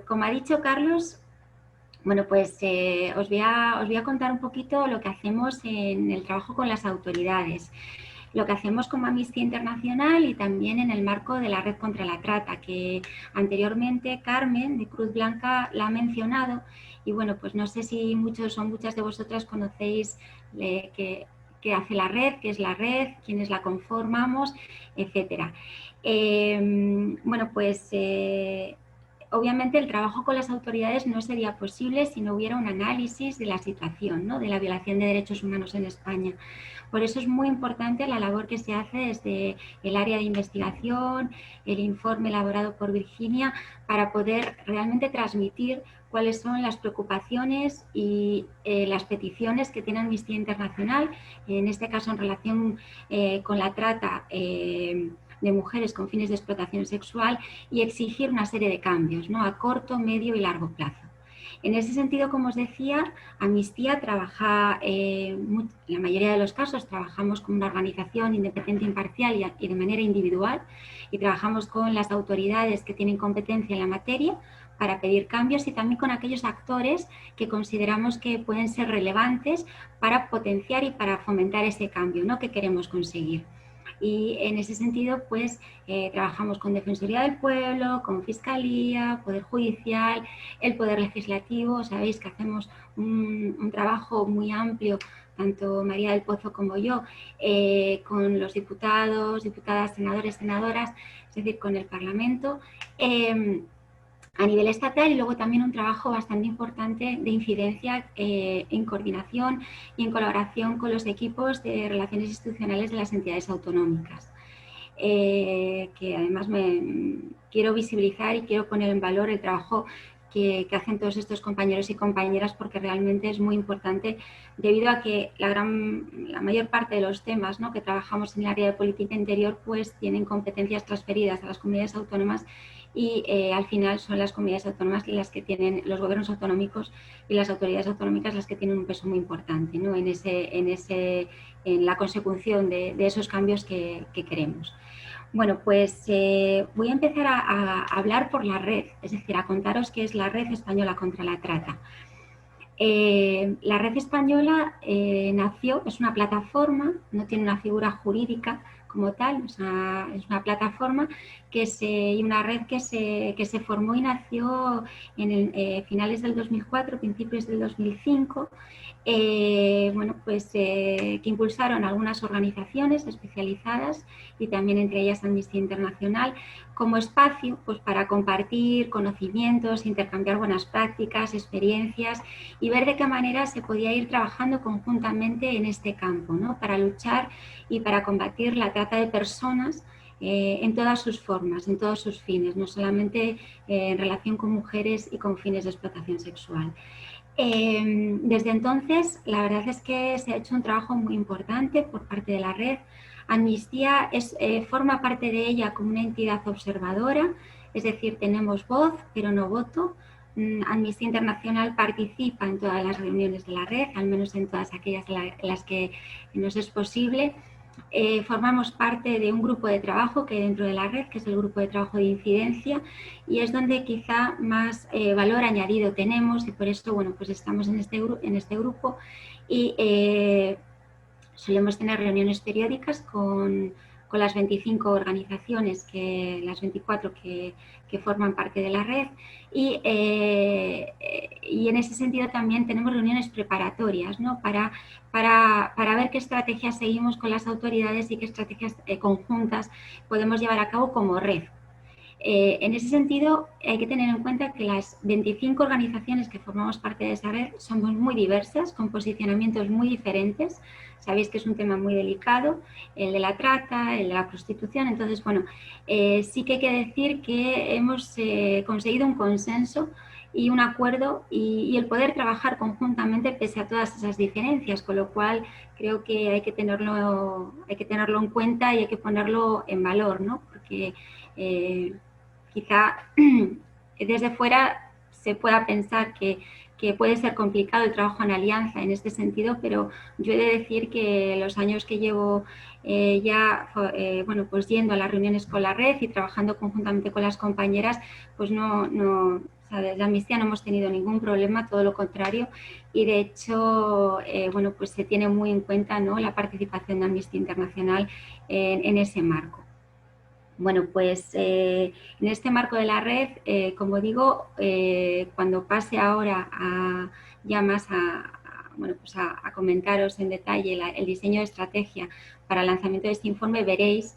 Como ha dicho Carlos, bueno, pues os voy a contar un poquito lo que hacemos en el trabajo con las autoridades, lo que hacemos como Amnistía Internacional y también en el marco de la Red contra la Trata, que anteriormente Carmen de Cruz Blanca la ha mencionado. Y bueno, pues no sé si muchos o muchas de vosotras conocéis qué hace la red, qué es la red, quiénes la conformamos, etcétera. Bueno, pues obviamente el trabajo con las autoridades no sería posible si no hubiera un análisis de la situación, ¿no?, de la violación de derechos humanos en España. Por eso es muy importante la labor que se hace desde el área de investigación, el informe elaborado por Virginia, para poder realmente transmitir cuáles son las preocupaciones y las peticiones que tiene Amnistía Internacional, en este caso en relación con la trata de mujeres con fines de explotación sexual, y exigir una serie de cambios, ¿no?, a corto, medio y largo plazo. En ese sentido, como os decía, Amnistía trabaja, en la mayoría de los casos, trabajamos con una organización independiente, imparcial y de manera individual, y trabajamos con las autoridades que tienen competencia en la materia para pedir cambios, y también con aquellos actores que consideramos que pueden ser relevantes para potenciar y para fomentar ese cambio, ¿no?, que queremos conseguir. Y en ese sentido, pues trabajamos con Defensoría del Pueblo, con Fiscalía, Poder Judicial, el Poder Legislativo. Sabéis que hacemos un trabajo muy amplio, tanto María del Pozo como yo, con los diputados, diputadas, senadores, senadoras, es decir, con el Parlamento, a nivel estatal, y luego también un trabajo bastante importante de incidencia en coordinación y en colaboración con los equipos de relaciones institucionales de las entidades autonómicas. Que además quiero visibilizar y quiero poner en valor el trabajo que hacen todos estos compañeros y compañeras, porque realmente es muy importante, debido a que la mayor parte de los temas, ¿no?, que trabajamos en el área de política interior, pues tienen competencias transferidas a las comunidades autónomas, y al final son las comunidades autónomas las que tienen, los gobiernos autonómicos y las autoridades autonómicas, las que tienen un peso muy importante, ¿no?, en la consecución de esos cambios que queremos. Bueno, pues voy a empezar a hablar por la red, es decir, a contaros qué es la Red Española contra la Trata. La Red Española nació, es una plataforma, no tiene una figura jurídica como tal, o sea, es una plataforma y una red que se formó y nació en finales del 2004, principios del 2005. Bueno, pues que impulsaron algunas organizaciones especializadas, y también entre ellas Amnistía Internacional, como espacio pues para compartir conocimientos, intercambiar buenas prácticas, experiencias, y ver de qué manera se podía ir trabajando conjuntamente en este campo, ¿no?, para luchar y para combatir la trata de personas en todas sus formas, en todos sus fines, no solamente en relación con mujeres y con fines de explotación sexual. Desde entonces, la verdad es que se ha hecho un trabajo muy importante por parte de la red. Amnistía forma parte de ella como una entidad observadora, es decir, tenemos voz, pero no voto. Amnistía Internacional participa en todas las reuniones de la red, al menos en todas aquellas en las que nos es posible. Formamos parte de un grupo de trabajo que hay dentro de la red, que es el grupo de trabajo de incidencia, y es donde quizá más valor añadido tenemos, y por eso, bueno, pues estamos en este grupo, y solemos tener reuniones periódicas con las 25 organizaciones, las 24 que forman parte de la red, y en ese sentido también tenemos reuniones preparatorias, ¿no?, para ver qué estrategias seguimos con las autoridades y qué estrategias conjuntas podemos llevar a cabo como red. En ese sentido, hay que tener en cuenta que las 25 organizaciones que formamos parte de esa red somos muy diversas, con posicionamientos muy diferentes. Sabéis que es un tema muy delicado, el de la trata, el de la prostitución. Entonces, bueno, sí que hay que decir que hemos conseguido un consenso y un acuerdo, y el poder trabajar conjuntamente pese a todas esas diferencias, con lo cual creo que hay que tenerlo en cuenta y hay que ponerlo en valor, ¿no?, porque quizá desde fuera se pueda pensar que puede ser complicado el trabajo en alianza en este sentido, pero yo he de decir que los años que llevo bueno, pues yendo a las reuniones con la red y trabajando conjuntamente con las compañeras, pues no, sea, desde Amnistía no hemos tenido ningún problema, todo lo contrario, y de hecho, bueno, pues se tiene muy en cuenta, ¿no?, la participación de Amnistía Internacional en ese marco. Bueno, pues en este marco de la red, como digo, cuando pase ahora ya más bueno, pues a comentaros en detalle el diseño de estrategia para el lanzamiento de este informe, veréis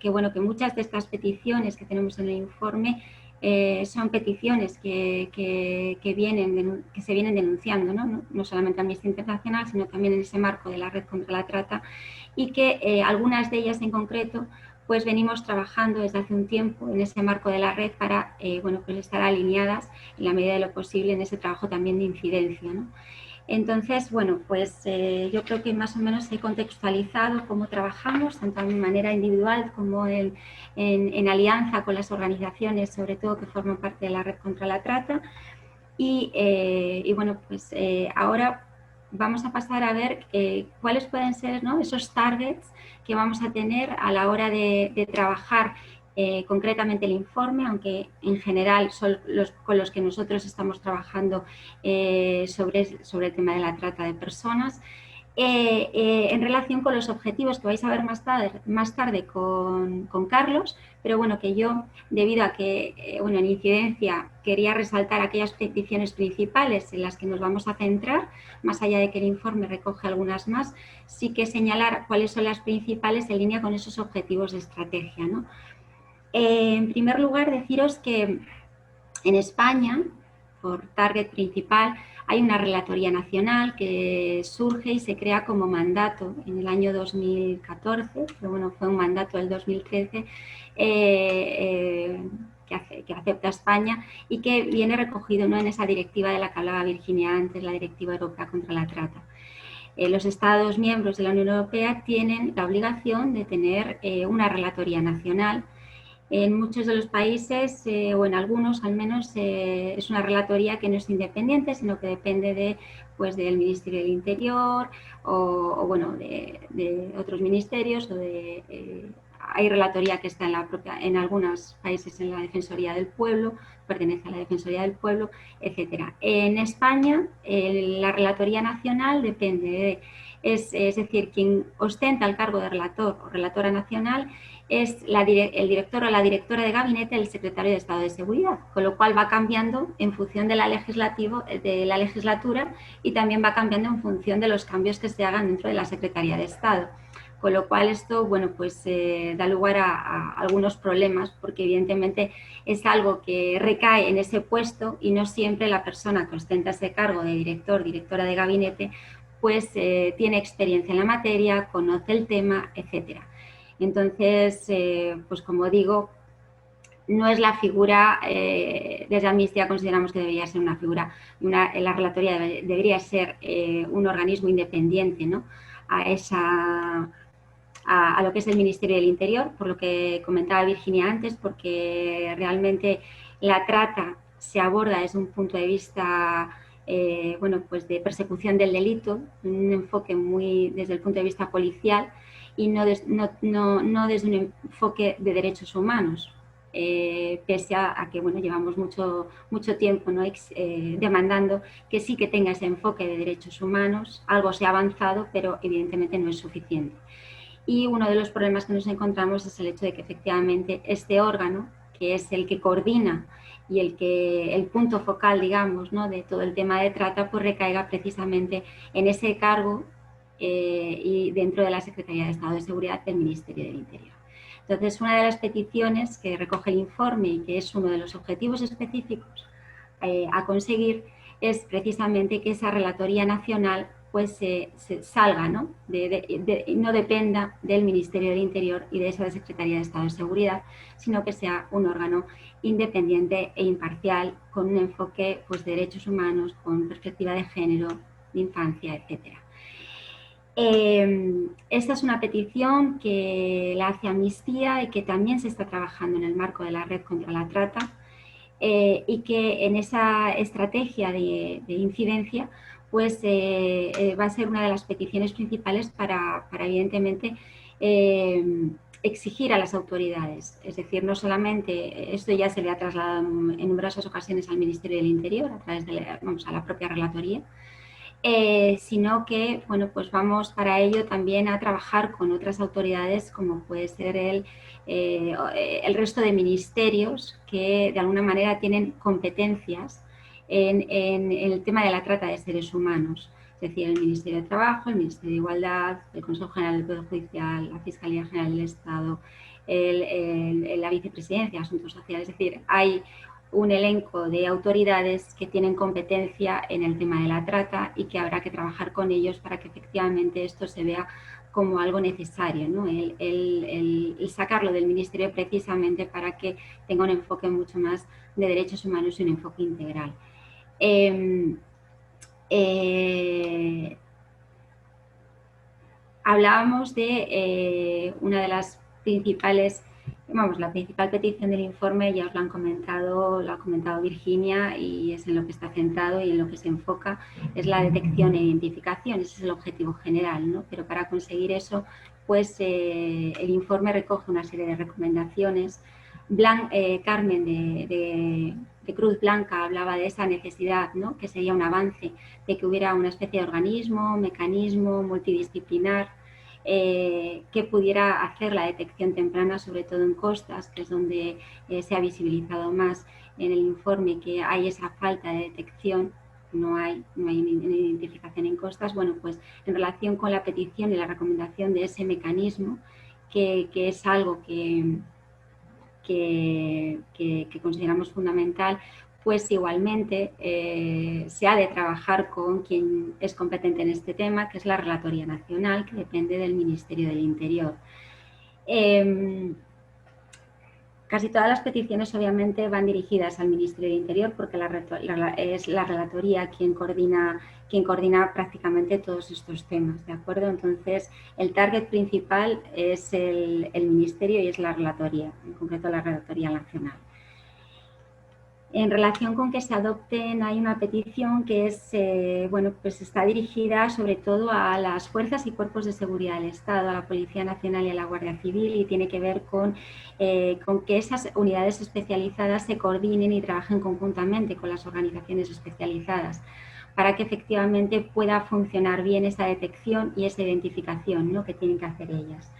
bueno, que muchas de estas peticiones que tenemos en el informe son peticiones que se vienen denunciando, no solamente Amnistía Internacional, sino también en ese marco de la red contra la trata, y que algunas de ellas en concreto pues venimos trabajando desde hace un tiempo en ese marco de la red para bueno, pues estar alineadas en la medida de lo posible en ese trabajo también de incidencia, ¿no? Entonces, bueno, pues yo creo que más o menos he contextualizado cómo trabajamos, tanto de manera individual como en alianza con las organizaciones, sobre todo que forman parte de la red contra la trata. Y bueno, pues ahora vamos a pasar a ver cuáles pueden ser, ¿no?, esos targets que vamos a tener a la hora de trabajar concretamente el informe, aunque en general son con los que nosotros estamos trabajando sobre el tema de la trata de personas. En relación con los objetivos que vais a ver más tarde con Carlos, pero bueno, que yo, debido a que, bueno, en incidencia quería resaltar aquellas peticiones principales en las que nos vamos a centrar, más allá de que el informe recoge algunas más, sí que señalar cuáles son las principales en línea con esos objetivos de estrategia, ¿no? En primer lugar, deciros que en España, por target principal, hay una relatoría nacional que surge y se crea como mandato en el año 2014, pero bueno, fue un mandato del 2013 que acepta España y que viene recogido, ¿no?, en esa directiva de la que hablaba Virginia antes, la Directiva Europea contra la Trata. Los Estados miembros de la Unión Europea tienen la obligación de tener una relatoría nacional. En muchos de los países, o en algunos al menos, es una relatoría que no es independiente, sino que depende pues, del Ministerio del Interior o bueno, de otros ministerios. Hay relatoría que está en algunos países en la Defensoría del Pueblo, pertenece a la Defensoría del Pueblo, etc. En España, la relatoría nacional depende es decir, quien ostenta el cargo de relator o relatora nacional es el director o la directora de gabinete del secretario de Estado de Seguridad, con lo cual va cambiando en función de la legislatura y también va cambiando en función de los cambios que se hagan dentro de la Secretaría de Estado. Con lo cual esto, bueno, pues da lugar a algunos problemas, porque evidentemente es algo que recae en ese puesto y no siempre la persona que ostenta ese cargo de director, directora de gabinete, pues tiene experiencia en la materia, conoce el tema, etcétera. Entonces, pues como digo, no es la figura, desde Amnistía consideramos que debería ser una figura, la relatoría debería ser un organismo independiente, ¿no?, a lo que es el Ministerio del Interior, por lo que comentaba Virginia antes, porque realmente la trata se aborda desde un punto de vista bueno, pues de persecución del delito, un enfoque muy desde el punto de vista policial y no desde un enfoque de derechos humanos, pese a que bueno, llevamos mucho tiempo, ¿no?, demandando que sí que tenga ese enfoque de derechos humanos. Algo se ha avanzado, pero evidentemente no es suficiente. Y uno de los problemas que nos encontramos es el hecho de que efectivamente este órgano, que es el que coordina y el punto focal, digamos, ¿no?, de todo el tema de trata, pues recaiga precisamente en ese cargo y dentro de la Secretaría de Estado de Seguridad del Ministerio del Interior. Entonces, una de las peticiones que recoge el informe y que es uno de los objetivos específicos a conseguir es precisamente que esa relatoría nacional pues se salga, ¿no?, no dependa del Ministerio del Interior y de esa Secretaría de Estado de Seguridad, sino que sea un órgano independiente e imparcial con un enfoque pues, de derechos humanos, con perspectiva de género, de infancia, etc. Esta es una petición que la hace Amnistía y que también se está trabajando en el marco de la red contra la trata y que en esa estrategia de incidencia pues va a ser una de las peticiones principales para evidentemente exigir a las autoridades. Es decir, no solamente, esto ya se le ha trasladado en numerosas ocasiones al Ministerio del Interior a través de a la propia relatoría, sino que, bueno, pues vamos para ello también a trabajar con otras autoridades como puede ser el resto de ministerios que de alguna manera tienen competencias en el tema de la trata de seres humanos. Es decir, el Ministerio de Trabajo, el Ministerio de Igualdad, el Consejo General del Poder Judicial, la Fiscalía General del Estado, la Vicepresidencia de Asuntos Sociales. Es decir, hay un elenco de autoridades que tienen competencia en el tema de la trata y que habrá que trabajar con ellos para que efectivamente esto se vea como algo necesario, ¿no? El sacarlo del Ministerio precisamente para que tenga un enfoque mucho más de derechos humanos y un enfoque integral. Hablábamos de una de las principales, la principal petición del informe, ya os lo ha comentado Virginia, y es en lo que está centrado y en lo que se enfoca, es la detección e identificación. Ese es el objetivo general, ¿no? Pero para conseguir eso, pues el informe recoge una serie de recomendaciones. Carmen de Cruz Blanca hablaba de esa necesidad, ¿no? Que sería un avance, de que hubiera una especie de organismo, mecanismo multidisciplinar que pudiera hacer la detección temprana, sobre todo en costas, que es donde se ha visibilizado más en el informe que hay esa falta de detección, no hay identificación en costas. Bueno, pues en relación con la petición y la recomendación de ese mecanismo, que es algo que consideramos fundamental, pues igualmente se ha de trabajar con quien es competente en este tema, que es la Relatoría Nacional, que depende del Ministerio del Interior. Casi todas las peticiones obviamente van dirigidas al Ministerio del Interior porque es la relatoría quien coordina prácticamente todos estos temas, ¿de acuerdo? Entonces, el target principal es el Ministerio y es la relatoría, en concreto la Relatoría Nacional. En relación con que se adopten, hay una petición que es, pues está dirigida sobre todo a las fuerzas y cuerpos de seguridad del Estado, a la Policía Nacional y a la Guardia Civil, y tiene que ver con que esas unidades especializadas se coordinen y trabajen conjuntamente con las organizaciones especializadas para que efectivamente pueda funcionar bien esa detección y esa identificación, ¿no?, que tienen que hacer ellas.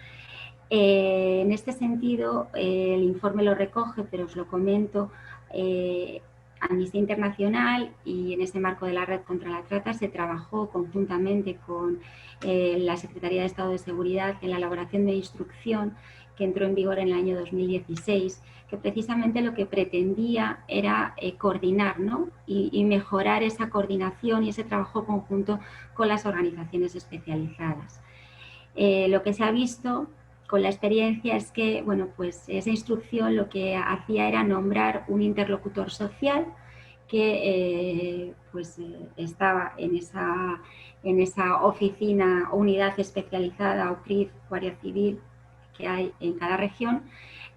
En este sentido, el informe lo recoge, pero os lo comento. Amnistía Internacional, y en ese marco de la Red contra la Trata se trabajó conjuntamente con la Secretaría de Estado de Seguridad en la elaboración de instrucción que entró en vigor en el año 2016, que precisamente lo que pretendía era coordinar, ¿no?, y mejorar esa coordinación y ese trabajo conjunto con las organizaciones especializadas. Lo que se ha visto con la experiencia es que, bueno, pues esa instrucción lo que hacía era nombrar un interlocutor social que estaba en esa oficina o unidad especializada o CRIF, Guardia Civil, que hay en cada región,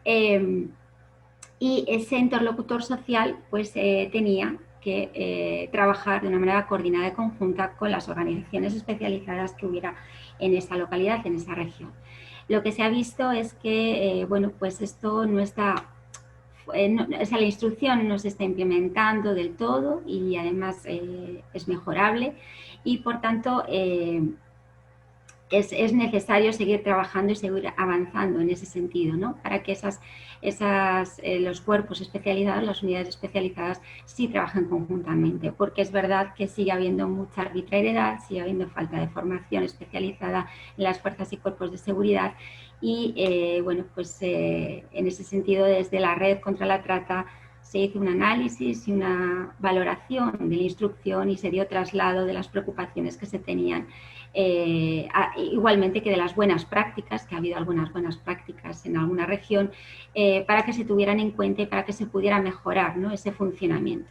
y ese interlocutor social pues tenía que trabajar de una manera coordinada y conjunta con las organizaciones especializadas que hubiera en esa localidad, en esa región. Lo que se ha visto es que, pues esto no está, la instrucción no se está implementando del todo y además es mejorable, y por tanto es necesario seguir trabajando y seguir avanzando en ese sentido, ¿no?, para que los cuerpos especializados, las unidades especializadas, sí trabajen conjuntamente, porque es verdad que sigue habiendo mucha arbitrariedad, sigue habiendo falta de formación especializada en las fuerzas y cuerpos de seguridad, y en ese sentido, desde la Red contra la Trata se hizo un análisis y una valoración de la instrucción y se dio traslado de las preocupaciones que se tenían, igualmente que de las buenas prácticas, que ha habido algunas buenas prácticas en alguna región, para que se tuvieran en cuenta y para que se pudiera mejorar, ¿no?, ese funcionamiento.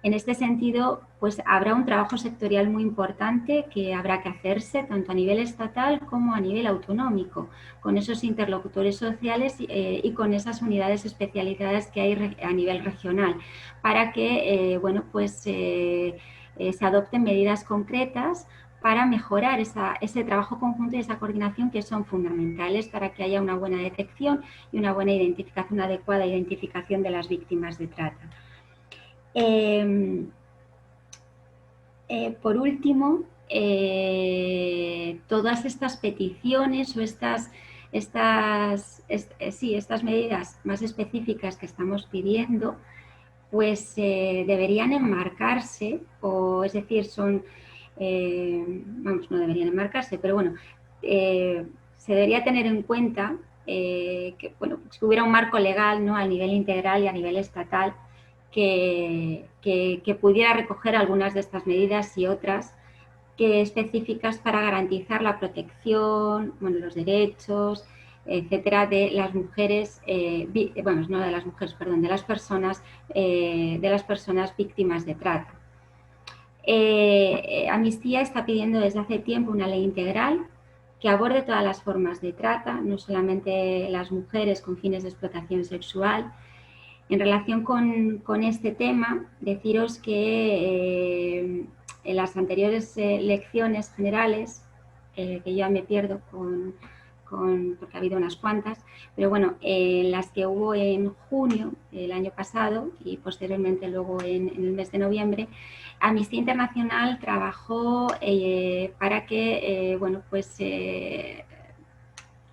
En este sentido, pues habrá un trabajo sectorial muy importante que habrá que hacerse tanto a nivel estatal como a nivel autonómico, con esos interlocutores sociales y con esas unidades especializadas que hay a nivel regional, para que se adopten medidas concretas para mejorar ese trabajo conjunto y esa coordinación que son fundamentales para que haya una buena detección y una buena identificación, una adecuada identificación de las víctimas de trata. Por último, todas estas peticiones o estas medidas más específicas que estamos pidiendo, pues deberían enmarcarse, o es decir, no deberían enmarcarse, pero bueno, se debería tener en cuenta que, bueno, pues que hubiera un marco legal, ¿no?, a nivel integral y a nivel estatal que pudiera recoger algunas de estas medidas y otras específicas para garantizar la protección, bueno, los derechos, etcétera, de las mujeres, no de las mujeres, perdón, de las personas víctimas de trata. Amnistía está pidiendo desde hace tiempo una ley integral que aborde todas las formas de trata, no solamente las mujeres con fines de explotación sexual. En relación con este tema, deciros que en las anteriores elecciones generales, que yo ya me pierdo porque ha habido unas cuantas, pero bueno, las que hubo en junio del año pasado y posteriormente luego en el mes de noviembre, Amnistía Internacional trabajó para que,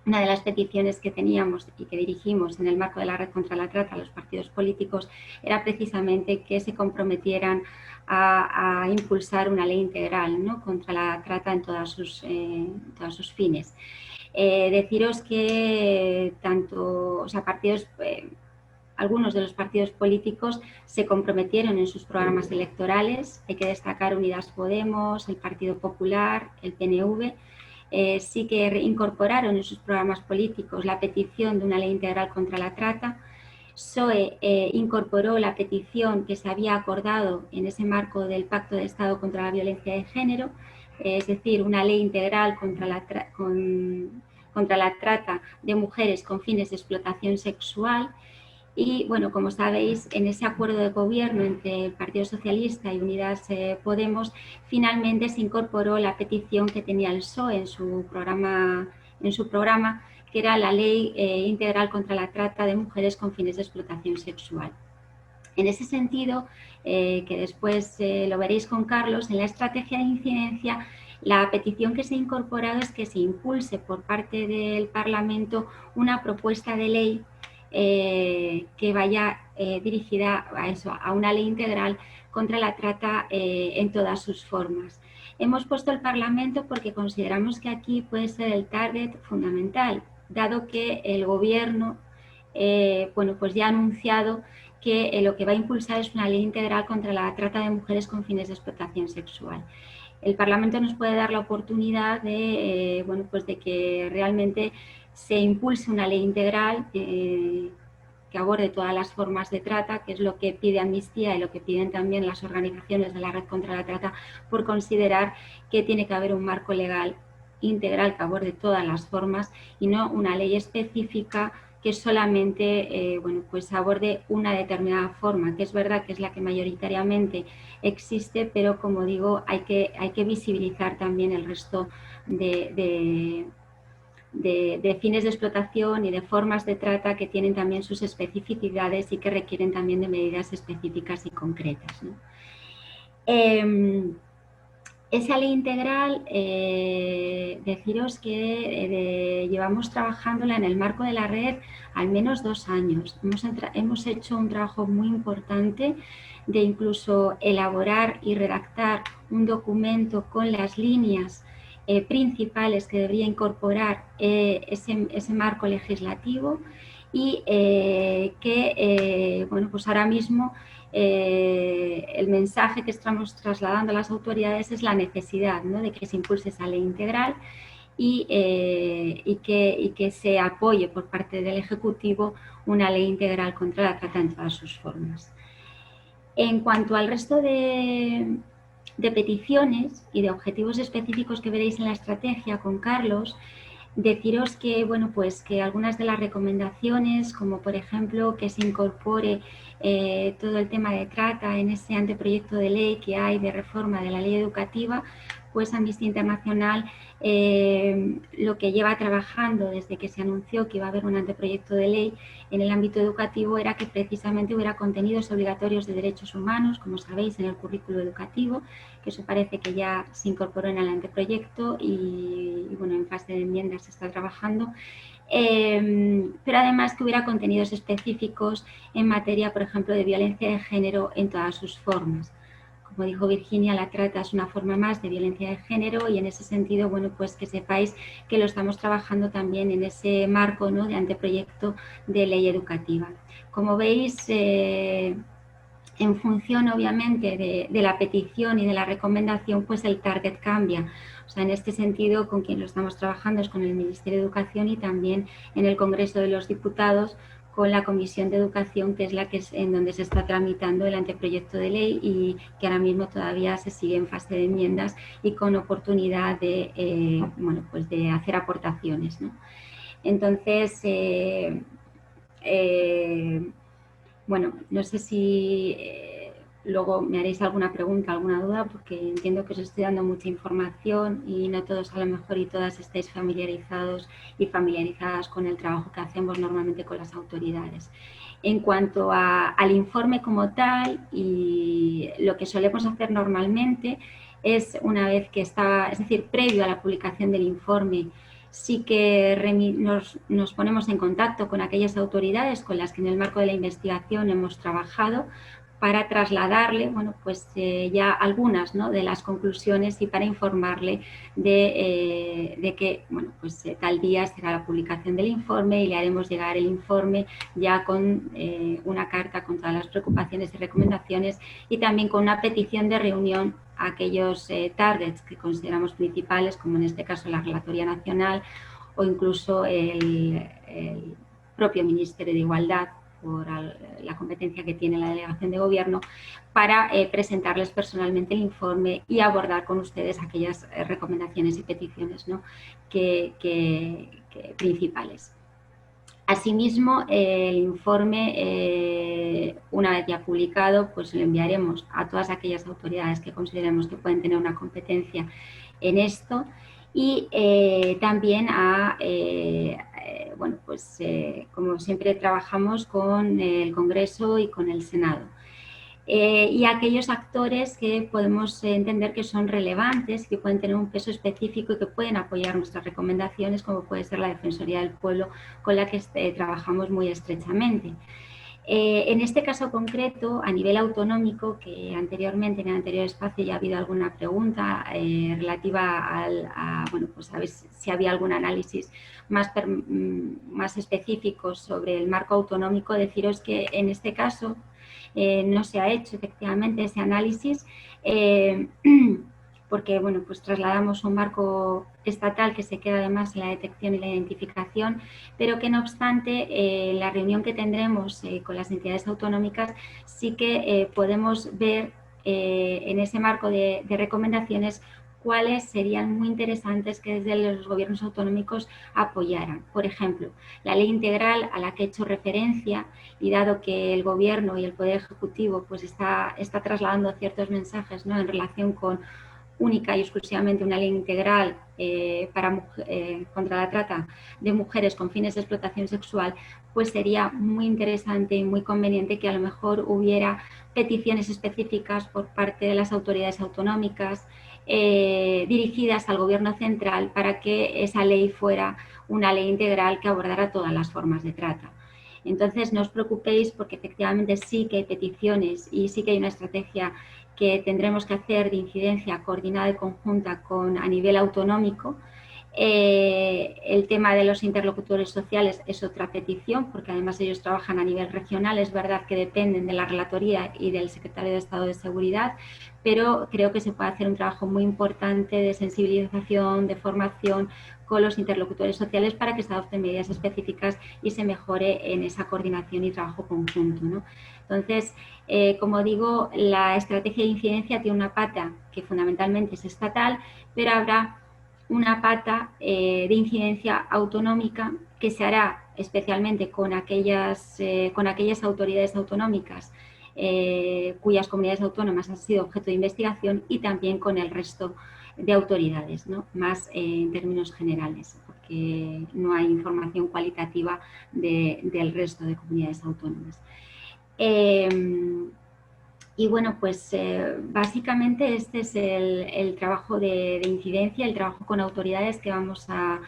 una de las peticiones que teníamos y que dirigimos en el marco de la Red contra la Trata a los partidos políticos era precisamente que se comprometieran a impulsar una ley integral, ¿no?, contra la trata en todos sus fines. Deciros que algunos de los partidos políticos se comprometieron en sus programas electorales. Hay que destacar Unidas Podemos, el Partido Popular, el PNV. Sí que incorporaron en sus programas políticos la petición de una ley integral contra la trata. PSOE incorporó la petición que se había acordado en ese marco del Pacto de Estado contra la Violencia de Género, es decir, una ley integral contra la trata de mujeres con fines de explotación sexual. Y, bueno, como sabéis, en ese acuerdo de gobierno entre el Partido Socialista y Unidas Podemos, finalmente se incorporó la petición que tenía el PSOE en su programa, que era la Ley Integral contra la Trata de Mujeres con fines de explotación sexual. En ese sentido, que después lo veréis con Carlos, en la estrategia de incidencia, la petición que se ha incorporado es que se impulse por parte del Parlamento una propuesta de ley que vaya dirigida a una ley integral contra la trata en todas sus formas. Hemos puesto el Parlamento porque consideramos que aquí puede ser el target fundamental, dado que el Gobierno pues ya ha anunciado que lo que va a impulsar es una ley integral contra la trata de mujeres con fines de explotación sexual. El Parlamento nos puede dar la oportunidad de que realmente se impulse una ley integral que aborde todas las formas de trata, que es lo que pide Amnistía y lo que piden también las organizaciones de la Red contra la Trata, por considerar que tiene que haber un marco legal integral que aborde todas las formas y no una ley específica que solamente aborde una determinada forma, que es verdad que es la que mayoritariamente existe, pero como digo, hay que visibilizar también el resto de fines de explotación y de formas de trata que tienen también sus especificidades y que requieren también de medidas específicas y concretas, ¿no? Esa ley integral, deciros que llevamos trabajándola en el marco de la red al menos 2 años. Hemos hecho un trabajo muy importante de incluso elaborar y redactar un documento con las líneas principales que debería incorporar ese marco legislativo y pues ahora mismo el mensaje que estamos trasladando a las autoridades es la necesidad, ¿no?, de que se impulse esa ley integral y que se apoye por parte del Ejecutivo una ley integral contra la trata en todas sus formas. En cuanto al resto de peticiones y de objetivos específicos que veréis en la estrategia con Carlos, deciros que, que algunas de las recomendaciones, como por ejemplo que se incorpore todo el tema de trata en ese anteproyecto de ley que hay de reforma de la ley educativa, pues Amnistía Internacional lo que lleva trabajando desde que se anunció que iba a haber un anteproyecto de ley en el ámbito educativo era que precisamente hubiera contenidos obligatorios de derechos humanos, como sabéis, en el currículo educativo, que eso parece que ya se incorporó en el anteproyecto y bueno, en fase de enmiendas se está trabajando. Pero además que hubiera contenidos específicos en materia, por ejemplo, de violencia de género en todas sus formas. Como dijo Virginia, la trata es una forma más de violencia de género y en ese sentido, bueno, pues que sepáis que lo estamos trabajando también en ese marco, ¿no?, de anteproyecto de ley educativa. Como veis, en función obviamente de la petición y de la recomendación, pues el target cambia. O sea, en este sentido, con quien lo estamos trabajando es con el Ministerio de Educación y también en el Congreso de los Diputados con la Comisión de Educación, que es la que es en donde se está tramitando el anteproyecto de ley y que ahora mismo todavía se sigue en fase de enmiendas y con oportunidad de, bueno, pues de hacer aportaciones, ¿no? Entonces, bueno, no sé si luego me haréis alguna pregunta, alguna duda, porque entiendo que os estoy dando mucha información y no todos a lo mejor y todas estáis familiarizados y familiarizadas con el trabajo que hacemos normalmente con las autoridades. En cuanto al informe como tal, y lo que solemos hacer normalmente es una vez que está, es decir, previo a la publicación del informe, sí que nos ponemos en contacto con aquellas autoridades con las que en el marco de la investigación hemos trabajado para trasladarle, bueno, pues ya algunas, ¿no?, de las conclusiones y para informarle de que, bueno, pues tal día será la publicación del informe y le haremos llegar el informe ya con una carta con todas las preocupaciones y recomendaciones y también con una petición de reunión a aquellos targets que consideramos principales, como en este caso la Relatoría Nacional o incluso el propio Ministerio de Igualdad, por la competencia que tiene la delegación de gobierno, para presentarles personalmente el informe y abordar con ustedes aquellas recomendaciones y peticiones, ¿no?, que principales. Asimismo, el informe, una vez ya publicado, pues lo enviaremos a todas aquellas autoridades que consideremos que pueden tener una competencia en esto y también a, bueno, pues como siempre trabajamos con el Congreso y con el Senado. Y aquellos actores que podemos entender que son relevantes, que pueden tener un peso específico y que pueden apoyar nuestras recomendaciones, como puede ser la Defensoría del Pueblo, con la que trabajamos muy estrechamente. En este caso concreto, a nivel autonómico, que anteriormente, en el anterior espacio, ya ha habido alguna pregunta relativa bueno, pues a ver si había algún análisis más específico sobre el marco autonómico, deciros que en este caso no se ha hecho efectivamente ese análisis porque, bueno, pues trasladamos un marco estatal que se queda además en la detección y la identificación, pero que no obstante, en la reunión que tendremos con las entidades autonómicas sí que podemos ver en ese marco de recomendaciones cuáles serían muy interesantes que desde los gobiernos autonómicos apoyaran. Por ejemplo, la ley integral a la que he hecho referencia y dado que el Gobierno y el Poder Ejecutivo pues está trasladando ciertos mensajes, ¿no?, en relación con única y exclusivamente una ley integral contra la trata de mujeres con fines de explotación sexual, pues sería muy interesante y muy conveniente que a lo mejor hubiera peticiones específicas por parte de las autoridades autonómicas dirigidas al Gobierno central para que esa ley fuera una ley integral que abordara todas las formas de trata. Entonces, no os preocupéis porque efectivamente sí que hay peticiones y sí que hay una estrategia que tendremos que hacer de incidencia coordinada y conjunta a nivel autonómico. El tema de los interlocutores sociales es otra petición, porque además ellos trabajan a nivel regional. Es verdad que dependen de la Relatoría y del Secretario de Estado de Seguridad, pero creo que se puede hacer un trabajo muy importante de sensibilización, de formación con los interlocutores sociales para que se adopten medidas específicas y se mejore en esa coordinación y trabajo conjunto, ¿no? Entonces, como digo, la estrategia de incidencia tiene una pata que fundamentalmente es estatal, pero habrá una pata de incidencia autonómica que se hará especialmente con aquellas autoridades autonómicas cuyas comunidades autónomas han sido objeto de investigación y también con el resto de autoridades, ¿no? Más en términos generales, porque no hay información cualitativa del resto de comunidades autónomas. Y bueno, pues básicamente este es el trabajo de incidencia, el trabajo con autoridades que vamos a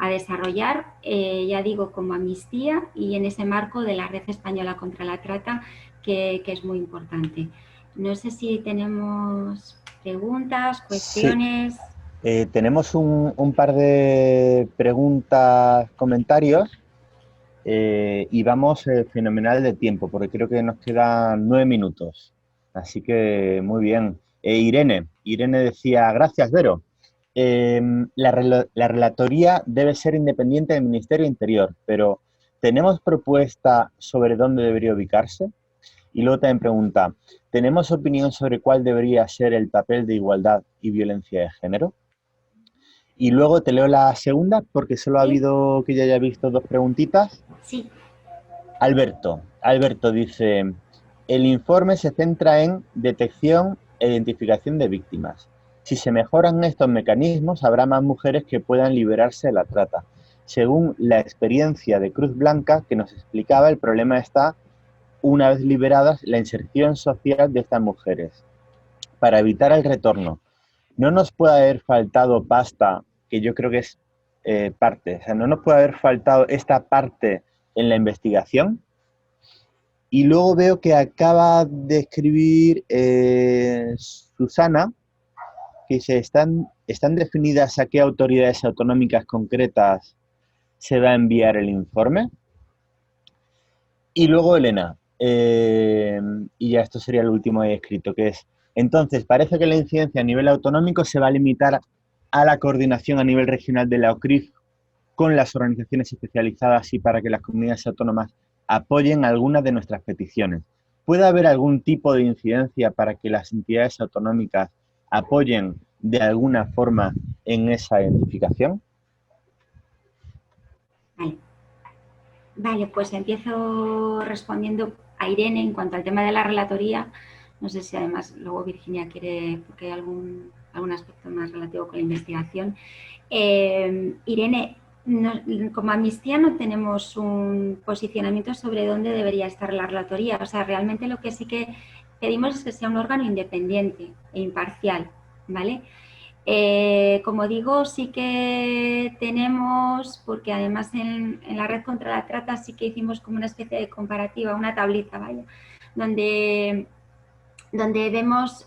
desarrollar, ya digo, como Amnistía y en ese marco de la Red Española contra la Trata, que es muy importante. No sé si tenemos preguntas, Sí, cuestiones. tenemos un par de preguntas, comentarios y vamos fenomenal de tiempo, porque creo que nos quedan 9 minutos. Así que muy bien. Irene decía, gracias, Vero. La relatoría debe ser independiente del Ministerio de Interior, pero ¿tenemos propuesta sobre dónde debería ubicarse? Y luego también pregunta, ¿tenemos opinión sobre cuál debería ser el papel de igualdad y violencia de género? Y luego te leo la segunda, porque solo ha Sí, habido que ya haya visto dos preguntitas. sí. Alberto dice, el informe se centra en detección e identificación de víctimas. Si se mejoran estos mecanismos, habrá más mujeres que puedan liberarse de la trata. Según la experiencia de Cruz Blanca que nos explicaba, el problema está, una vez liberadas, la inserción social de estas mujeres. Para evitar el retorno, no nos puede haber faltado pasta, que yo creo que es parte, o sea, no nos puede haber faltado esta parte en la investigación. Y luego veo que acaba de escribir Susana, que dice, ¿están definidas a qué autoridades autonómicas concretas se va a enviar el informe? Y luego Elena, y ya esto sería el último ahí escrito, que es, entonces, parece que la incidencia a nivel autonómico se va a limitar a la coordinación a nivel regional de la OCRIF con las organizaciones especializadas y para que las comunidades autónomas apoyen algunas de nuestras peticiones. ¿Puede haber algún tipo de incidencia para que las entidades autonómicas apoyen de alguna forma en esa identificación? Vale. Vale, pues empiezo respondiendo a Irene en cuanto al tema de la relatoría. No sé si además luego Virginia quiere, porque hay algún aspecto más relativo con la investigación. Irene, como Amnistía no tenemos un posicionamiento sobre dónde debería estar la relatoría. O sea, realmente lo que sí que pedimos es que sea un órgano independiente e imparcial, ¿vale? Como digo, sí que tenemos, porque además en la red contra la trata sí que hicimos como una especie de comparativa, una tablita, ¿vale? Donde vemos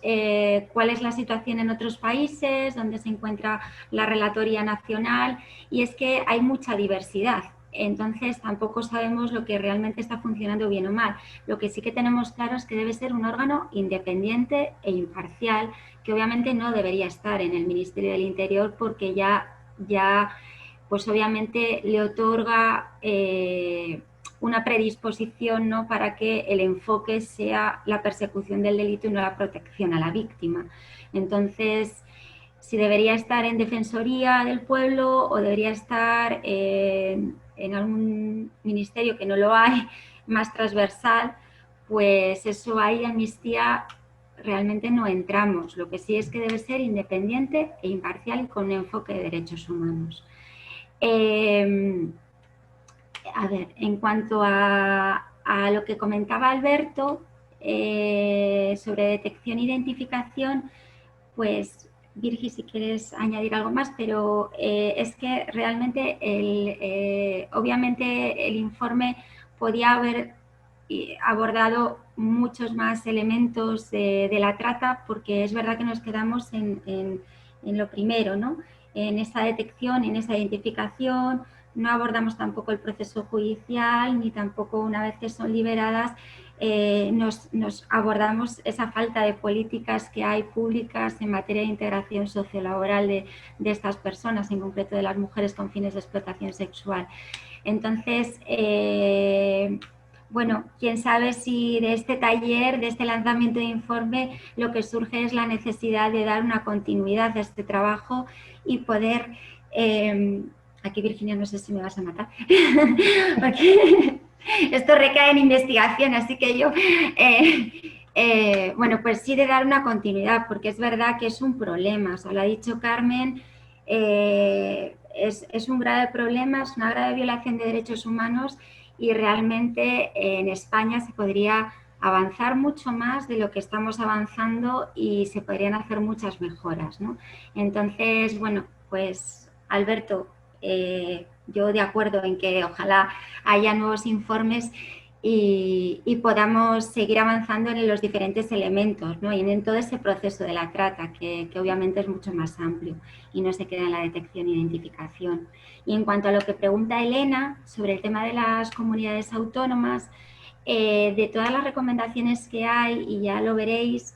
cuál es la situación en otros países, dónde se encuentra la relatoría nacional, y es que hay mucha diversidad. Entonces tampoco sabemos lo que realmente está funcionando bien o mal. Lo que sí que tenemos claro es que debe ser un órgano independiente e imparcial, que obviamente no debería estar en el Ministerio del Interior porque ya pues obviamente le otorga una predisposición, ¿no?, para que el enfoque sea la persecución del delito y no la protección a la víctima. Entonces, si debería estar en Defensoría del Pueblo o debería estar en algún ministerio que no lo hay, más transversal, pues eso ahí Amnistía realmente no entramos. Lo que sí es que debe ser independiente e imparcial y con un enfoque de derechos humanos. A ver, en cuanto a lo que comentaba Alberto sobre detección e identificación, pues Virgi, si quieres añadir algo más, pero es que realmente obviamente el informe podía haber abordado muchos más elementos de la trata, porque es verdad que nos quedamos en lo primero, ¿no? En esa detección, en esa identificación. No abordamos tampoco el proceso judicial, ni tampoco una vez que son liberadas nos abordamos esa falta de políticas que hay públicas en materia de integración sociolaboral de estas personas, en concreto de las mujeres con fines de explotación sexual. Entonces, bueno, quién sabe si de este taller, de este lanzamiento de informe, lo que surge es la necesidad de dar una continuidad a este trabajo y poder... aquí Virginia, no sé si me vas a matar, porque esto recae en investigación, así que yo Bueno, pues sí de dar una continuidad, porque es verdad que es un problema, o sea, lo ha dicho Carmen, es un grave problema, es una grave violación de derechos humanos y realmente en España se podría avanzar mucho más de lo que estamos avanzando y se podrían hacer muchas mejoras, ¿no? Entonces, bueno, pues Alberto, yo de acuerdo en que ojalá haya nuevos informes y podamos seguir avanzando en los diferentes elementos, ¿no? Y en todo ese proceso de la trata, que obviamente es mucho más amplio y no se queda en la detección e identificación. Y en cuanto a lo que pregunta Elena sobre el tema de las comunidades autónomas, de todas las recomendaciones que hay, y ya lo veréis,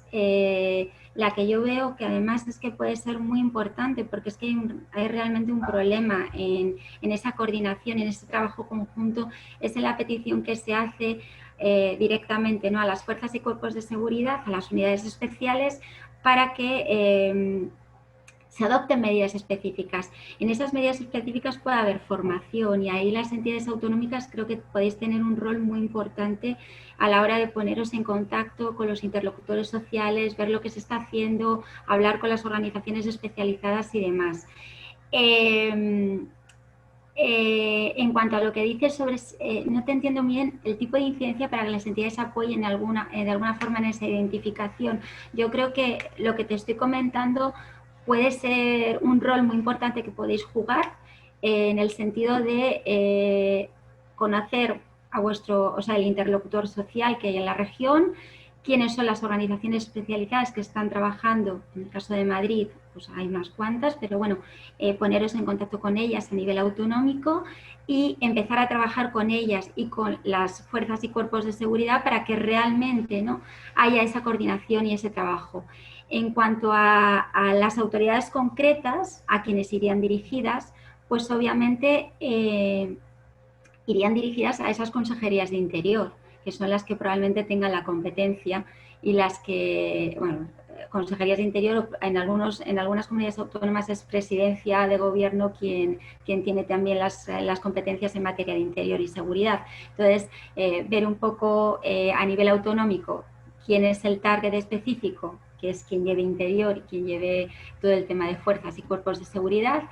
la que yo veo que además es que puede ser muy importante porque es que hay realmente un problema en esa coordinación, en ese trabajo conjunto, es en la petición que se hace directamente, ¿no?, a las fuerzas y cuerpos de seguridad, a las unidades especiales, para que se adopten medidas específicas. En esas medidas específicas puede haber formación y ahí las entidades autonómicas creo que podéis tener un rol muy importante a la hora de poneros en contacto con los interlocutores sociales, ver lo que se está haciendo, hablar con las organizaciones especializadas y demás. En cuanto a lo que dices sobre, no te entiendo bien el tipo de incidencia para que las entidades apoyen de alguna forma en esa identificación. Yo creo que lo que te estoy comentando puede ser un rol muy importante que podéis jugar en el sentido de conocer a vuestro, o sea, el interlocutor social que hay en la región, quiénes son las organizaciones especializadas que están trabajando. En el caso de Madrid, pues hay unas cuantas, pero bueno, poneros en contacto con ellas a nivel autonómico y empezar a trabajar con ellas y con las fuerzas y cuerpos de seguridad para que realmente, ¿no?, haya esa coordinación y ese trabajo. En cuanto a las autoridades concretas a quienes irían dirigidas, pues obviamente irían dirigidas a esas consejerías de Interior, que son las que probablemente tengan la competencia y las que, bueno, consejerías de Interior, en algunas comunidades autónomas es presidencia de gobierno quien tiene también las competencias en materia de Interior y seguridad. Entonces, ver un poco a nivel autonómico quién es el target específico, que es quien lleve Interior y quien lleve todo el tema de fuerzas y cuerpos de seguridad,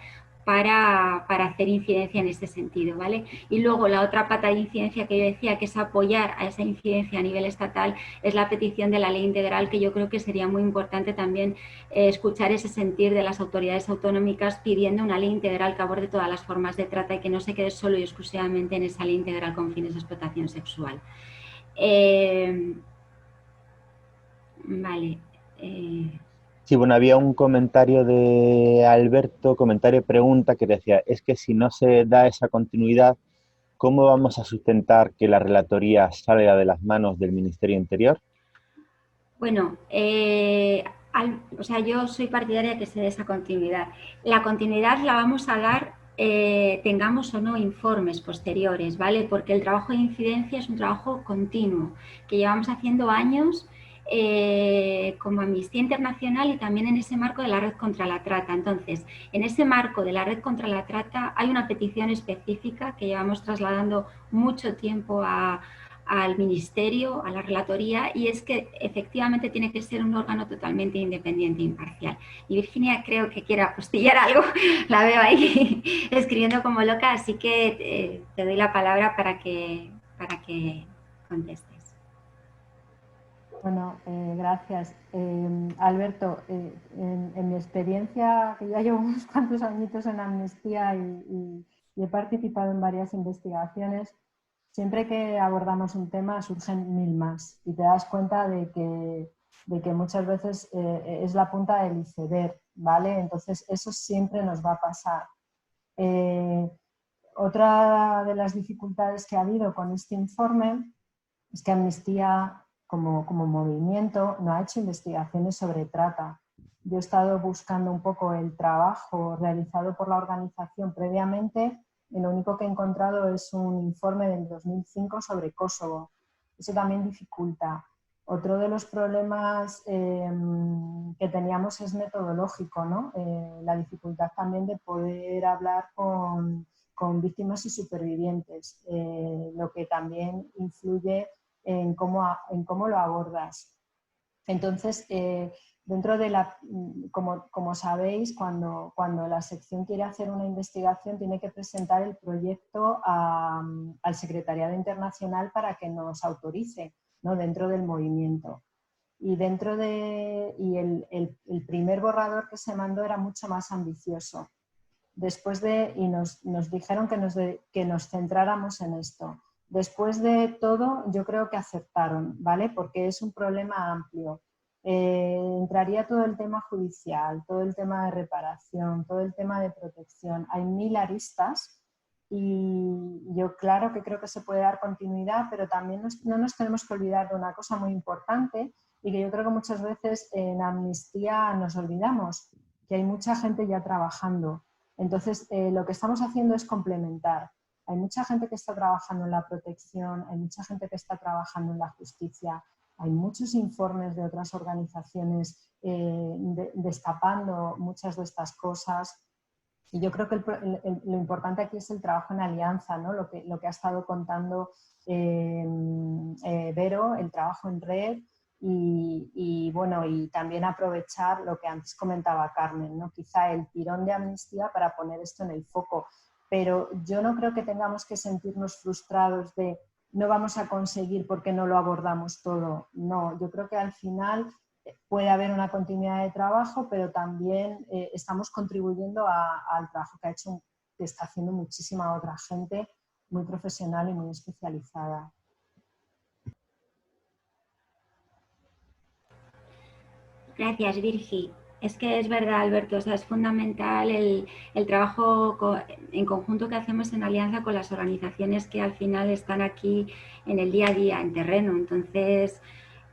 para hacer incidencia en este sentido, ¿vale? Y luego la otra pata de incidencia que yo decía, que es apoyar a esa incidencia a nivel estatal, es la petición de la ley integral, que yo creo que sería muy importante también escuchar ese sentir de las autoridades autonómicas pidiendo una ley integral que aborde todas las formas de trata y que no se quede solo y exclusivamente en esa ley integral con fines de explotación sexual. Vale. Sí, bueno, había un comentario de Alberto, comentario pregunta, que decía, es que si no se da esa continuidad, ¿cómo vamos a sustentar que la relatoría salga de las manos del Ministerio Interior? Bueno, o sea, yo soy partidaria de que se dé esa continuidad. La continuidad la vamos a dar, tengamos o no informes posteriores, ¿vale? Porque el trabajo de incidencia es un trabajo continuo que llevamos haciendo años como Amnistía Internacional y también en ese marco de la Red contra la Trata. Entonces, en ese marco de la Red contra la Trata hay una petición específica que llevamos trasladando mucho tiempo al Ministerio, a la Relatoría, y es que efectivamente tiene que ser un órgano totalmente independiente e imparcial. Y Virginia creo que quiere apostillar algo, la veo ahí escribiendo como loca, así que te doy la palabra para que contestes. Bueno, gracias. Alberto, en mi experiencia, que ya llevo unos cuantos añitos en Amnistía y he participado en varias investigaciones, siempre que abordamos un tema surgen mil más y te das cuenta de que muchas veces es la punta del iceberg, ¿vale? Entonces eso siempre nos va a pasar. Otra de las dificultades que ha habido con este informe es que Amnistía como movimiento no ha hecho investigaciones sobre trata. Yo he estado buscando un poco el trabajo realizado por la organización previamente y lo único que he encontrado es un informe del 2005 sobre Kosovo. Eso también dificulta. Otro de los problemas que teníamos es metodológico, ¿no? La dificultad también de poder hablar con víctimas y supervivientes, lo que también influye en cómo lo abordas. Entonces, dentro de la, como sabéis, cuando la sección quiere hacer una investigación, tiene que presentar el proyecto al Secretariado Internacional para que nos autorice, ¿no?, dentro del movimiento. Y el primer borrador que se mandó era mucho más ambicioso. Y nos dijeron que nos centráramos en esto. Después de todo, yo creo que aceptaron, ¿vale? Porque es un problema amplio. Entraría todo el tema judicial, todo el tema de reparación, todo el tema de protección. Hay 1000 aristas y yo claro que creo que se puede dar continuidad, pero también no nos tenemos que olvidar de una cosa muy importante y que yo creo que muchas veces en Amnistía nos olvidamos, que hay mucha gente ya trabajando. Entonces, lo que estamos haciendo es complementar. Hay mucha gente que está trabajando en la protección, hay mucha gente que está trabajando en la justicia, hay muchos informes de otras organizaciones destapando muchas de estas cosas. Y yo creo que lo importante aquí es el trabajo en alianza, ¿no? Lo que ha estado contando Vero, el trabajo en red y también aprovechar lo que antes comentaba Carmen, ¿no? Quizá el tirón de Amnistía para poner esto en el foco. Pero yo no creo que tengamos que sentirnos frustrados de no vamos a conseguir porque no lo abordamos todo. No, yo creo que al final puede haber una continuidad de trabajo, pero también estamos contribuyendo al trabajo que está haciendo muchísima otra gente muy profesional y muy especializada. Gracias, Virgi. Es que es verdad, Alberto, o sea, es fundamental el trabajo en conjunto que hacemos en alianza con las organizaciones que al final están aquí en el día a día, en terreno. Entonces,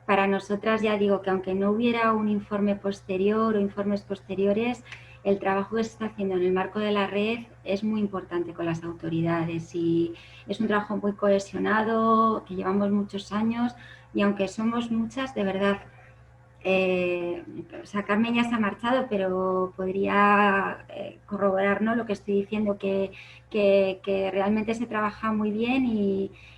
para nosotras, ya digo que aunque no hubiera un informe posterior o informes posteriores, el trabajo que se está haciendo en el marco de la red es muy importante con las autoridades y es un trabajo muy cohesionado, que llevamos muchos años y aunque somos muchas, de verdad, o sea, Carmen ya se ha marchado, pero podría corroborar, ¿no?, lo que estoy diciendo, que realmente se trabaja muy bien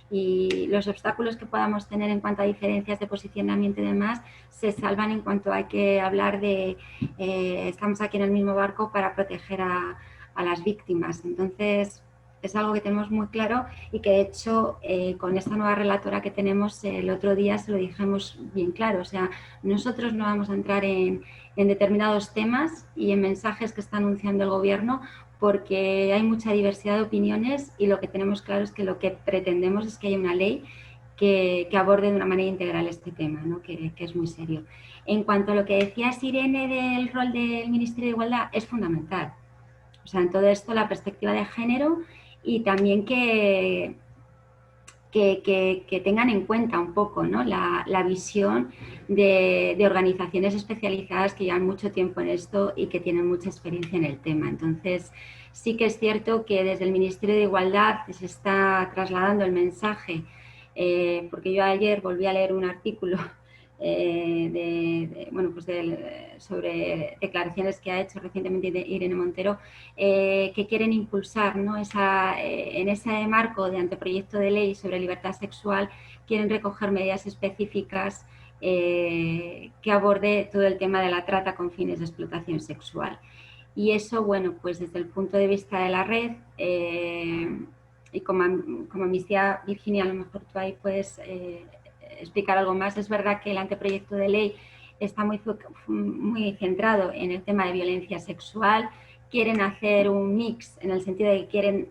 y los obstáculos que podamos tener en cuanto a diferencias de posicionamiento y demás se salvan en cuanto hay que hablar de estamos aquí en el mismo barco para proteger a las víctimas. Entonces, es algo que tenemos muy claro y que de hecho con esta nueva relatora que tenemos el otro día se lo dijimos bien claro. O sea, nosotros no vamos a entrar en determinados temas y en mensajes que está anunciando el gobierno porque hay mucha diversidad de opiniones y lo que tenemos claro es que lo que pretendemos es que haya una ley que aborde de una manera integral este tema, ¿no?, que es muy serio. En cuanto a lo que decías, Irene, del rol del Ministerio de Igualdad, es fundamental. O sea, en todo esto la perspectiva de género y también que tengan en cuenta un poco, ¿no?, la visión de organizaciones especializadas que llevan mucho tiempo en esto y que tienen mucha experiencia en el tema. Entonces, sí que es cierto que desde el Ministerio de Igualdad se está trasladando el mensaje, porque yo ayer volví a leer un artículo sobre declaraciones que ha hecho recientemente Irene Montero, que quieren impulsar, ¿no?, en ese marco de anteproyecto de ley sobre libertad sexual, quieren recoger medidas específicas que aborde todo el tema de la trata con fines de explotación sexual. Y eso, bueno, pues desde el punto de vista de la red, y como Amnistía, Virginia, a lo mejor tú ahí puedes explicar algo más. Es verdad que el anteproyecto de ley está muy centrado en el tema de violencia sexual. Quieren hacer un mix en el sentido de que quieren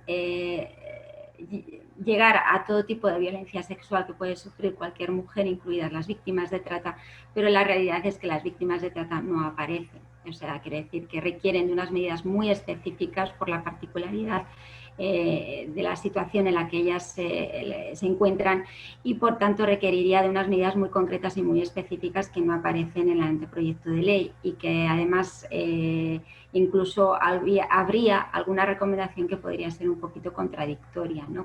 llegar a todo tipo de violencia sexual que puede sufrir cualquier mujer, incluidas las víctimas de trata, pero la realidad es que las víctimas de trata no aparecen. O sea, quiere decir que requieren de unas medidas muy específicas por la particularidad de la situación en la que ellas se encuentran y por tanto requeriría de unas medidas muy concretas y muy específicas que no aparecen en el anteproyecto de ley y que además incluso habría alguna recomendación que podría ser un poquito contradictoria, ¿no?,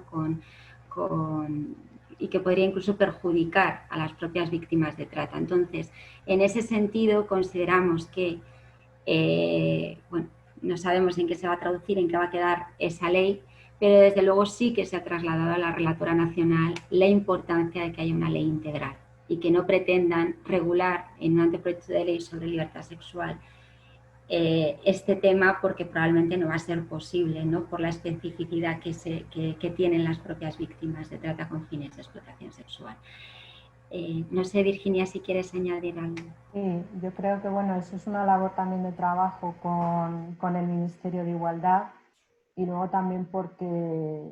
y que podría incluso perjudicar a las propias víctimas de trata. Entonces, en ese sentido consideramos que bueno, no sabemos en qué se va a traducir, en qué va a quedar esa ley, pero desde luego sí que se ha trasladado a la relatora nacional la importancia de que haya una ley integral y que no pretendan regular en un anteproyecto de ley sobre libertad sexual este tema, porque probablemente no va a ser posible, ¿no? Por la especificidad que tienen las propias víctimas de trata con fines de explotación sexual. No sé, Virginia, si quieres añadir algo. Sí, yo creo que bueno, eso es una labor también de trabajo con el Ministerio de Igualdad, y luego también porque,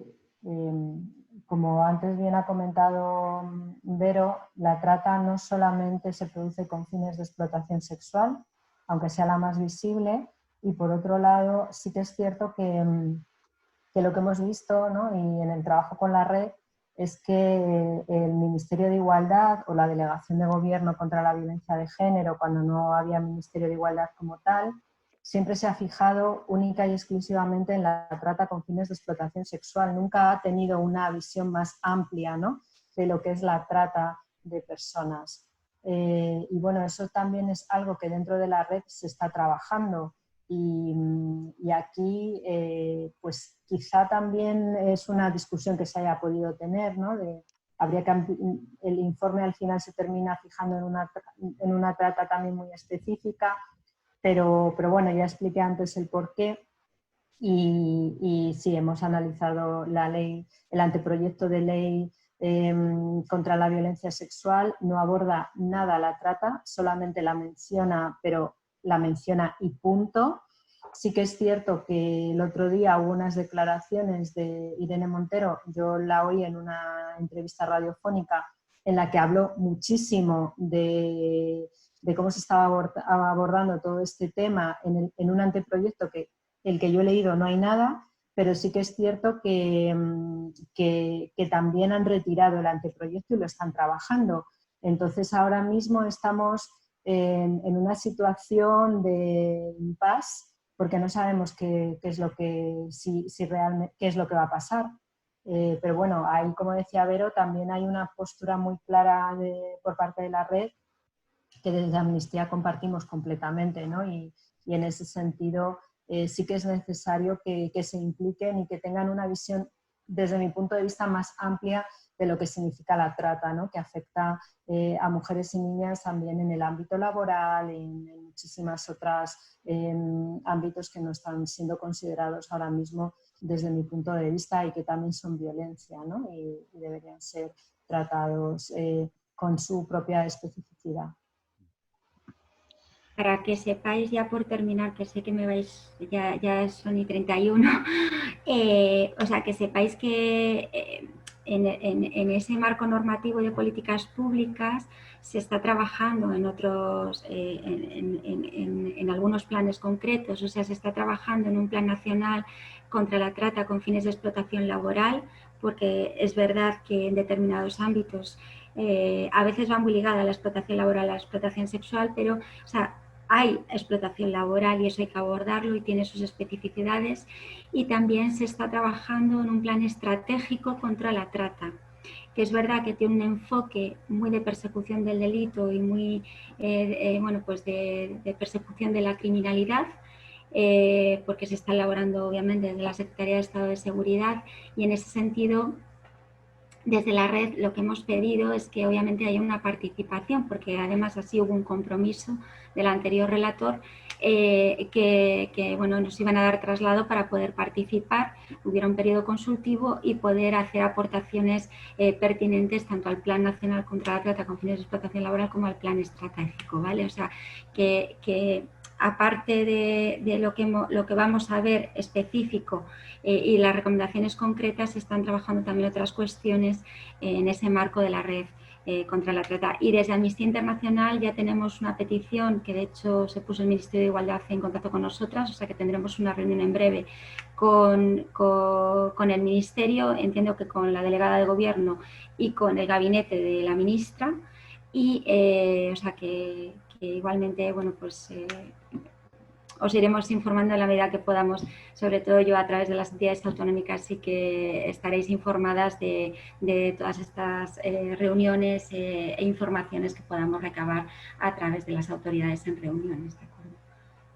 como antes bien ha comentado Vero, la trata no solamente se produce con fines de explotación sexual, aunque sea la más visible, y por otro lado sí que es cierto que lo que hemos visto, ¿no? Y en el trabajo con la red, es que el Ministerio de Igualdad o la Delegación de Gobierno contra la Violencia de Género, cuando no había Ministerio de Igualdad como tal, siempre se ha fijado única y exclusivamente en la trata con fines de explotación sexual. Nunca ha tenido una visión más amplia, ¿no?, de lo que es la trata de personas. Y bueno, eso también es algo que dentro de la red se está trabajando. Y aquí, pues quizá también es una discusión que se haya podido tener, ¿no? El informe al final se termina fijando en una trata también muy específica, pero bueno, ya expliqué antes el porqué. Y sí, hemos analizado la ley, el anteproyecto de ley contra la violencia sexual. No aborda nada la trata, solamente la menciona, pero la menciona y punto. Sí que es cierto que el otro día hubo unas declaraciones de Irene Montero, yo la oí en una entrevista radiofónica en la que habló muchísimo de cómo se estaba abordando todo este tema en un anteproyecto que el que yo he leído no hay nada, pero sí que es cierto que también han retirado el anteproyecto y lo están trabajando. Entonces ahora mismo estamos en una situación de impasse, porque no sabemos qué es lo que, si realmente, qué es lo que va a pasar. Pero bueno, ahí, como decía Vero, también hay una postura muy clara por parte de la red que desde Amnistía compartimos completamente, ¿no? Y en ese sentido sí que es necesario que se impliquen y que tengan una visión, desde mi punto de vista, más amplia de lo que significa la trata, ¿no?, que afecta a mujeres y niñas también en el ámbito laboral, en muchísimas otras ámbitos que no están siendo considerados ahora mismo desde mi punto de vista y que también son violencia, ¿no?, y deberían ser tratados con su propia especificidad. Para que sepáis, ya por terminar, que sé que me vais, ya son y 31, o sea, que sepáis que en ese marco normativo de políticas públicas se está trabajando en otros, en algunos planes concretos, o sea, se está trabajando en un plan nacional contra la trata con fines de explotación laboral, porque es verdad que en determinados ámbitos a veces va muy ligada a la explotación laboral, a la explotación sexual, pero, o sea, hay explotación laboral y eso hay que abordarlo y tiene sus especificidades, y también se está trabajando en un plan estratégico contra la trata, que es verdad que tiene un enfoque muy de persecución del delito y muy bueno, pues de persecución de la criminalidad, porque se está elaborando obviamente desde la Secretaría de Estado de Seguridad, y en ese sentido desde la red lo que hemos pedido es que obviamente haya una participación, porque además así hubo un compromiso del anterior relator que bueno, nos iban a dar traslado para poder participar, hubiera un periodo consultivo y poder hacer aportaciones pertinentes tanto al Plan Nacional contra la Trata con fines de explotación laboral como al Plan Estratégico, ¿vale? O sea, que aparte de lo que vamos a ver específico y las recomendaciones concretas, se están trabajando también otras cuestiones en ese marco de la red contra la trata. Y desde Amnistía Internacional ya tenemos una petición que de hecho se puso el Ministerio de Igualdad en contacto con nosotras, o sea que tendremos una reunión en breve con el Ministerio, entiendo que con la delegada de Gobierno y con el gabinete de la ministra, y o sea que igualmente, bueno, pues os iremos informando en la medida que podamos, sobre todo yo a través de las entidades autonómicas, sí que estaréis informadas de todas estas reuniones e informaciones que podamos recabar a través de las autoridades en reuniones, ¿de acuerdo?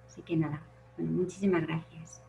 Así que nada, bueno, muchísimas gracias.